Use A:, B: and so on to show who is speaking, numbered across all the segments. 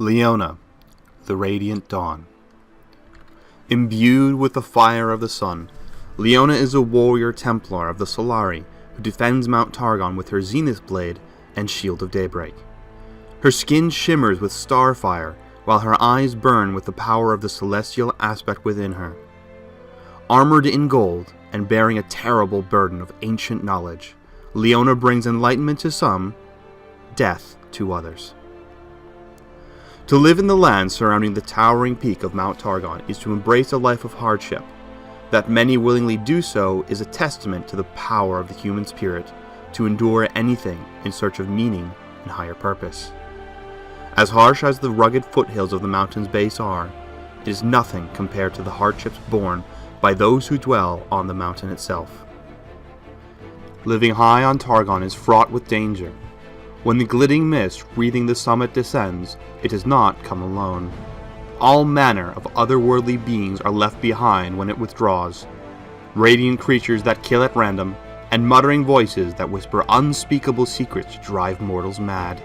A: Leona, the Radiant Dawn. Imbued with the fire of the sun, Leona is a warrior Templar of the Solari who defends Mount Targon with her Zenith Blade and Shield of Daybreak. Her skin shimmers with starfire, while her eyes burn with the power of the celestial aspect within her. Armored in gold and bearing a terrible burden of ancient knowledge, Leona brings enlightenment to some, death to others. To live in the land surrounding the towering peak of Mount Targon is to embrace a life of hardship. That many willingly do so is a testament to the power of the human spirit to endure anything in search of meaning and higher purpose. As harsh as the rugged foothills of the mountain's base are, it is nothing compared to the hardships borne by those who dwell on the mountain itself. Living high on Targon is fraught with danger. When the glittering mist wreathing the summit descends, it does not come alone. All manner of otherworldly beings are left behind when it withdraws. Radiant creatures that kill at random, and muttering voices that whisper unspeakable secrets drive mortals mad.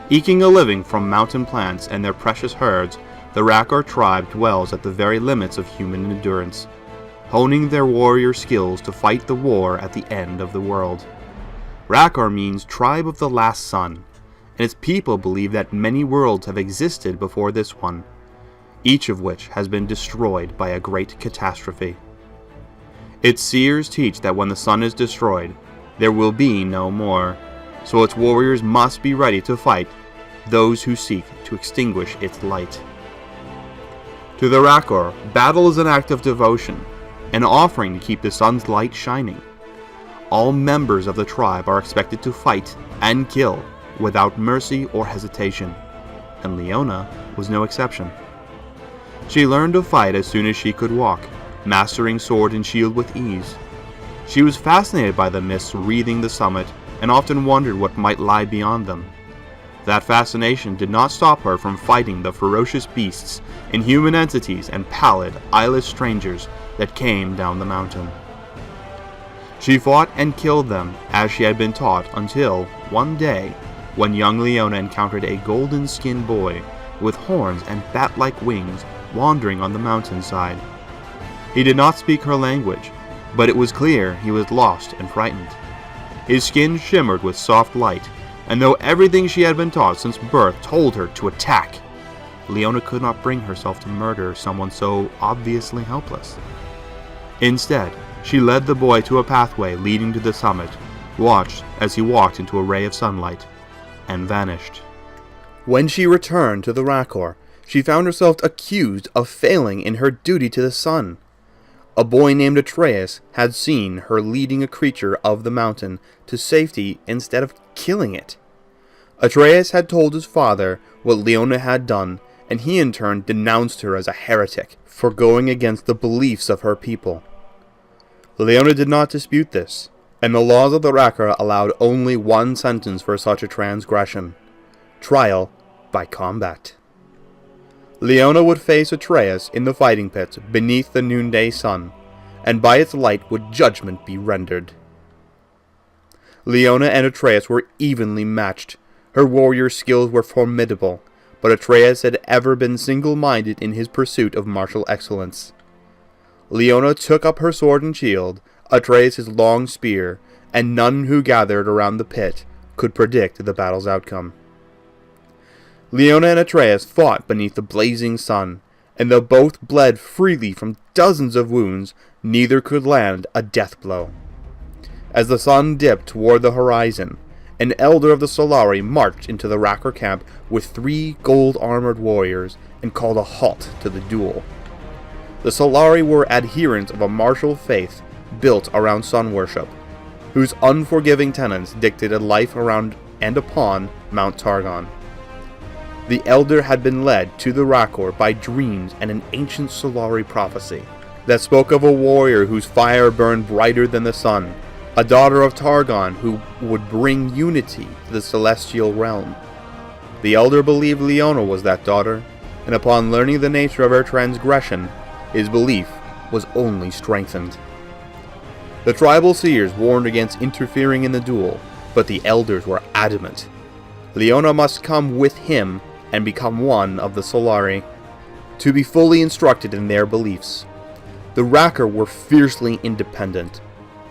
A: Eking a living from mountain plants and their precious herds, the Rakor tribe dwells at the very limits of human endurance, honing their warrior skills to fight the war at the end of the world. Rakor means Tribe of the Last Sun, and its people believe that many worlds have existed before this one, each of which has been destroyed by a great catastrophe. Its seers teach that when the sun is destroyed, there will be no more, so its warriors must be ready to fight those who seek to extinguish its light. To the Rakor, battle is an act of devotion, an offering to keep the sun's light shining. All members of the tribe are expected to fight and kill without mercy or hesitation, and Leona was no exception. She learned to fight as soon as she could walk, mastering sword and shield with ease. She was fascinated by the mists wreathing the summit and often wondered what might lie beyond them. That fascination did not stop her from fighting the ferocious beasts, inhuman entities, and pallid, eyeless strangers that came down the mountain. She fought and killed them as she had been taught until, one day, when young Leona encountered a golden-skinned boy with horns and bat-like wings wandering on the mountainside. He did not speak her language, but it was clear he was lost and frightened. His skin shimmered with soft light, and though everything she had been taught since birth told her to attack, Leona could not bring herself to murder someone so obviously helpless. Instead, she led the boy to a pathway leading to the summit, watched as he walked into a ray of sunlight, and vanished. When she returned to the Rakor, she found herself accused of failing in her duty to the sun. A boy named Atreus had seen her leading a creature of the mountain to safety instead of killing it. Atreus had told his father what Leona had done, and he in turn denounced her as a heretic for going against the beliefs of her people. Leona did not dispute this, and the laws of the Rakor allowed only one sentence for such a transgression: trial by combat. Leona would face Atreus in the fighting pit beneath the noonday sun, and by its light would judgment be rendered. Leona and Atreus were evenly matched. Her warrior skills were formidable, but Atreus had ever been single-minded in his pursuit of martial excellence. Leona took up her sword and shield, Atreus his long spear, and none who gathered around the pit could predict the battle's outcome. Leona and Atreus fought beneath the blazing sun, and though both bled freely from dozens of wounds, neither could land a death blow. As the sun dipped toward the horizon, an elder of the Solari marched into the Rakor camp with 3 gold-armored warriors and called a halt to the duel. The Solari were adherents of a martial faith built around sun worship, whose unforgiving tenets dictated life around and upon Mount Targon. The elder had been led to the Rakor by dreams and an ancient Solari prophecy that spoke of a warrior whose fire burned brighter than the sun, a daughter of Targon who would bring unity to the celestial realm. The elder believed Leona was that daughter, and upon learning the nature of her transgression, his belief was only strengthened. The tribal seers warned against interfering in the duel, but the elders were adamant. Leona must come with him and become one of the Solari, to be fully instructed in their beliefs. The Rakkar were fiercely independent,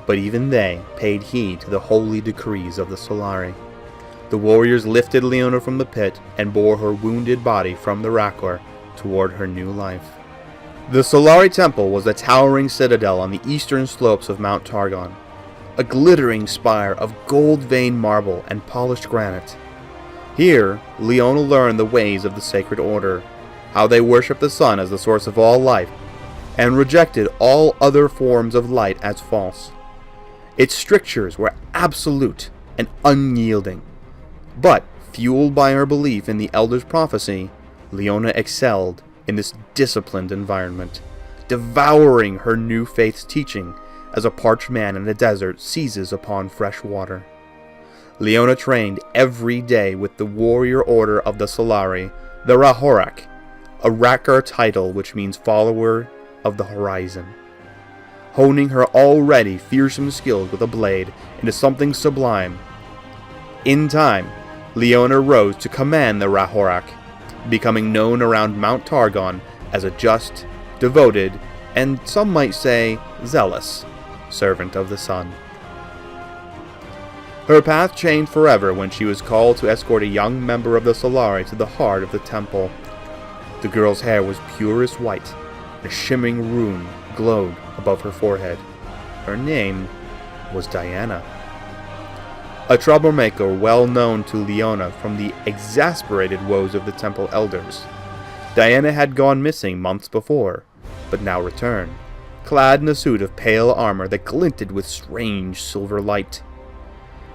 A: but even they paid heed to the holy decrees of the Solari. The warriors lifted Leona from the pit and bore her wounded body from the Rakkar toward her new life. The Solari Temple was a towering citadel on the eastern slopes of Mount Targon, a glittering spire of gold-veined marble and polished granite. Here, Leona learned the ways of the Sacred Order, how they worship the sun as the source of all life, and rejected all other forms of light as false. Its strictures were absolute and unyielding, but, fueled by her belief in the Elder's prophecy, Leona excelled in this disciplined environment, devouring her new faith's teaching as a parched man in the desert seizes upon fresh water. Leona trained every day with the warrior order of the Solari, the Rahorak, a Rakkar title which means follower of the horizon, honing her already fearsome skills with a blade into something sublime. In time, Leona rose to command the Rahorak, becoming known around Mount Targon as a just, devoted, and some might say zealous servant of the sun. Her path changed forever when she was called to escort a young member of the Solari to the heart of the temple. The girl's hair was purest white, and a shimmering rune glowed above her forehead. Her name was Diana. A troublemaker well known to Leona from the exasperated woes of the temple elders. Diana had gone missing months before, but now returned, clad in a suit of pale armor that glinted with strange silver light.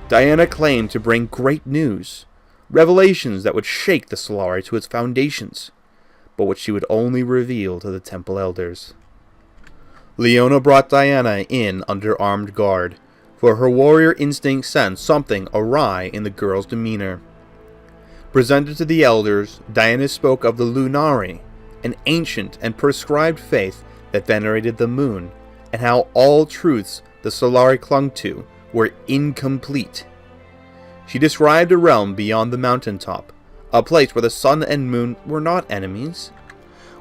A: Diana claimed to bring great news, revelations that would shake the Solari to its foundations, but which she would only reveal to the temple elders. Leona brought Diana in under armed guard, for her warrior instinct sensed something awry in the girl's demeanor. Presented to the elders, Diana spoke of the Lunari, an ancient and prescribed faith that venerated the moon, and how all truths the Solari clung to were incomplete. She described a realm beyond the mountaintop, a place where the sun and moon were not enemies,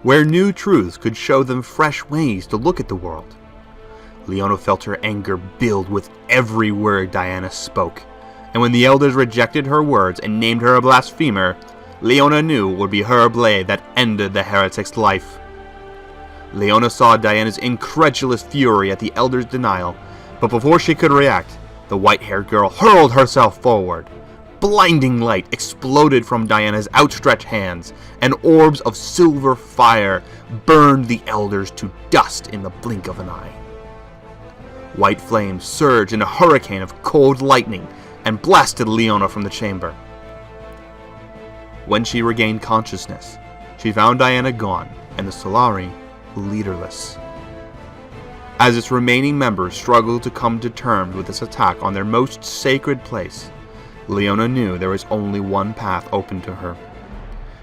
A: where new truths could show them fresh ways to look at the world. Leona felt her anger build with every word Diana spoke, and when the elders rejected her words and named her a blasphemer, Leona knew it would be her blade that ended the heretic's life. Leona saw Diana's incredulous fury at the elders' denial, but before she could react, the white-haired girl hurled herself forward. Blinding light exploded from Diana's outstretched hands, and orbs of silver fire burned the elders to dust in the blink of an eye. White flames surged in a hurricane of cold lightning and blasted Leona from the chamber. When she regained consciousness, she found Diana gone and the Solari leaderless. As its remaining members struggled to come to terms with this attack on their most sacred place, Leona knew there was only one path open to her.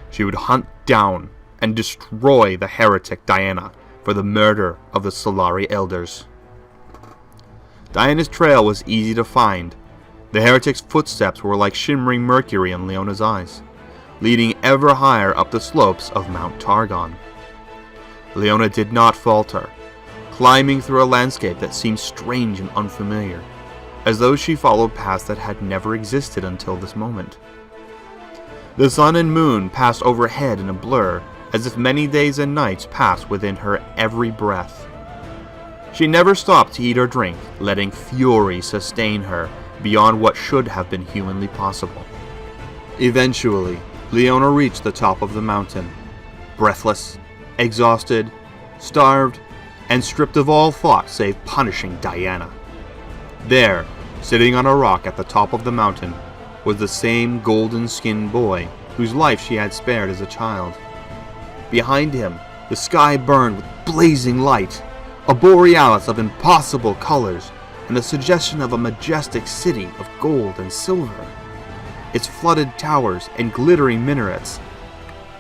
A: She would hunt down and destroy the heretic Diana for the murder of the Solari elders. Diana's trail was easy to find. The heretic's footsteps were like shimmering mercury in Leona's eyes, leading ever higher up the slopes of Mount Targon. Leona did not falter, climbing through a landscape that seemed strange and unfamiliar, as though she followed paths that had never existed until this moment. The sun and moon passed overhead in a blur, as if many days and nights passed within her every breath. She never stopped to eat or drink, letting fury sustain her beyond what should have been humanly possible. Eventually, Leona reached the top of the mountain, breathless, exhausted, starved, and stripped of all thought save punishing Diana. There, sitting on a rock at the top of the mountain, was the same golden-skinned boy whose life she had spared as a child. Behind him, the sky burned with blazing light, a borealis of impossible colors, and the suggestion of a majestic city of gold and silver, its flooded towers and glittering minarets.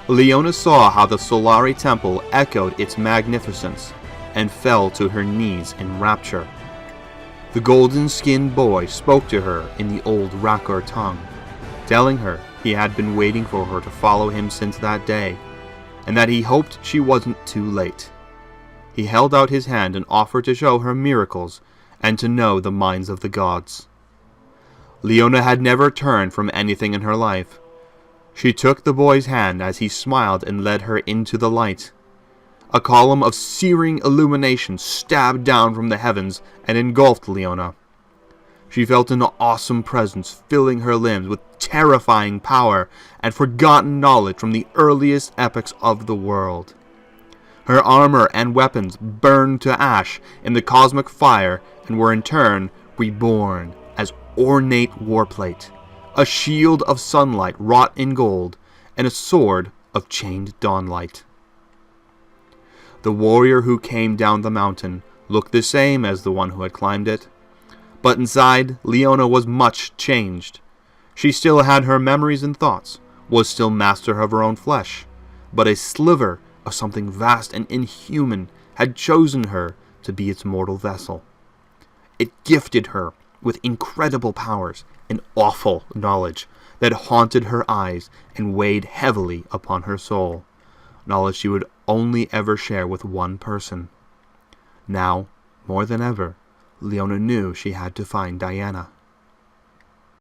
A: Leona saw how the Solari temple echoed its magnificence, and fell to her knees in rapture. The golden-skinned boy spoke to her in the old Rakkar tongue, telling her he had been waiting for her to follow him since that day, and that he hoped she wasn't too late. He held out his hand and offered to show her miracles and to know the minds of the gods. Leona had never turned from anything in her life. She took the boy's hand as he smiled and led her into the light. A column of searing illumination stabbed down from the heavens and engulfed Leona. She felt an awesome presence filling her limbs with terrifying power and forgotten knowledge from the earliest epochs of the world. Her armor and weapons burned to ash in the cosmic fire and were in turn reborn as ornate warplate, a shield of sunlight wrought in gold, and a sword of chained dawnlight. The warrior who came down the mountain looked the same as the one who had climbed it, but inside, Leona was much changed. She still had her memories and thoughts, was still master of her own flesh, but a sliver of something vast and inhuman had chosen her to be its mortal vessel. It gifted her with incredible powers and awful knowledge that haunted her eyes and weighed heavily upon her soul, knowledge she would only ever share with one person. Now, more than ever, Leona knew she had to find Diana.